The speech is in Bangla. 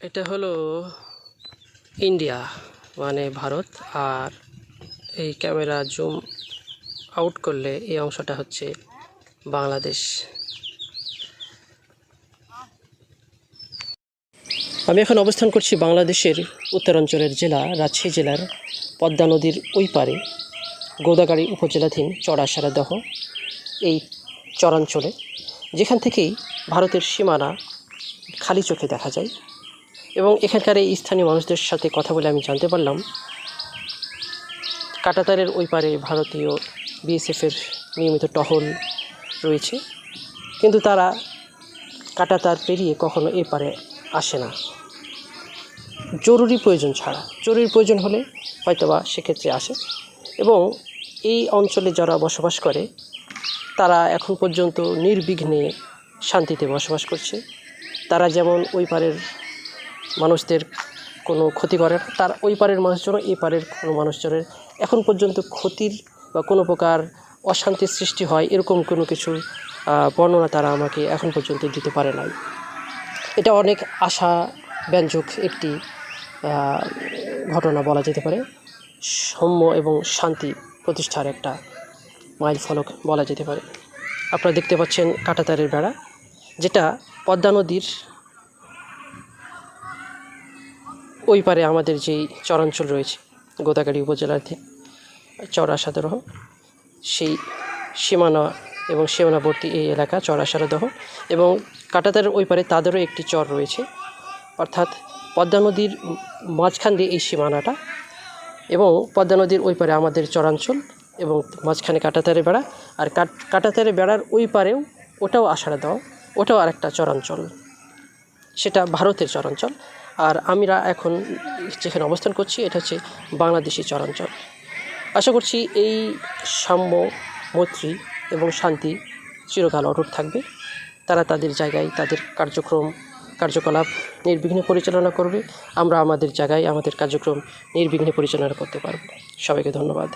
এটা হলো ইন্ডিয়া মানে ভারত, আর এই ক্যামেরা জুম আউট করলে এই অংশটা হচ্ছে বাংলাদেশ। আমি এখন অবস্থান করছি বাংলাদেশের উত্তরাঞ্চলের জেলা রাজশাহী জেলার পদ্মা নদীর ওই পারে গোদাগাড়ী উপজেলাধীন চড়াসারাদহ এই চরাঞ্চলে, যেখান থেকেই ভারতের সীমানা খালি চোখে দেখা যায়। এবং এখানকার এই স্থানীয় মানুষদের সাথে কথা বলে আমি জানতে পারলাম কাঁটাতারের ওই পারে ভারতীয় বিএসএফের নিয়মিত টহল রয়েছে, কিন্তু তারা কাঁটাতার পেরিয়ে কখনো এ পারে আসে না, জরুরি প্রয়োজন ছাড়া। জরুরি প্রয়োজন হলে হয়তোবা সেক্ষেত্রে আসে। এবং এই অঞ্চলে যারা বসবাস করে তারা এখন পর্যন্ত নির্বিঘ্নে শান্তিতে বসবাস করছে। তারা যেমন ওই পারের মানুষদের কোনো ক্ষতি করে না, তার ওই পারের মানুষজনও এই পারের কোনো মানুষজনের এখন পর্যন্ত ক্ষতির বা কোনো প্রকার অশান্তির সৃষ্টি হয় এরকম কোনো কিছু বর্ণনা তারা আমাকে এখন পর্যন্ত দিতে পারে নাই। এটা অনেক আশাব্যঞ্জক একটি ঘটনা বলা যেতে পারে। সাম্য এবং শান্তি প্রতিষ্ঠার একটা মাইল ফলক বলা যেতে পারে। আপনারা দেখতে পাচ্ছেন কাঁটাতারের বেড়া, যেটা পদ্মা নদীর ওই পারে আমাদের যেই চরাঞ্চল রয়েছে গোদাগাড়ী উপজেলাধীন চড়াসারাদহ, সেই সীমানা এবং সীমানাবর্তী এই এলাকা চড়াসারাদহ এবং কাঁটাতারের ওই পারে তাদেরও একটি চর রয়েছে, অর্থাৎ পদ্মা নদীর মাঝখান দিয়ে এই সীমানাটা, এবং পদ্মা নদীর ওই পারে আমাদের চরাঞ্চল এবং মাঝখানে কাঁটাতারের বেড়া। আর কাঁটাতারের বেড়ার ওই পারেও ওটাও আষাঢ়াদহ, ওটাও আরেকটা চরাঞ্চল, সেটা ভারতের চরাঞ্চল। আর আমরা এখন যেখানে অবস্থান করছি এটা হচ্ছে বাংলাদেশি চরাঞ্চল। আশা করছি এই সাম্য, মৈত্রী এবং শান্তি চিরকাল অটুট থাকবে। তারা তাদের জায়গায় তাদের কার্যকলাপ নির্বিঘ্নে পরিচালনা করবে, আমরা আমাদের জায়গায় আমাদের কার্যক্রম নির্বিঘ্নে পরিচালনা করতে পারব। সবাইকে ধন্যবাদ।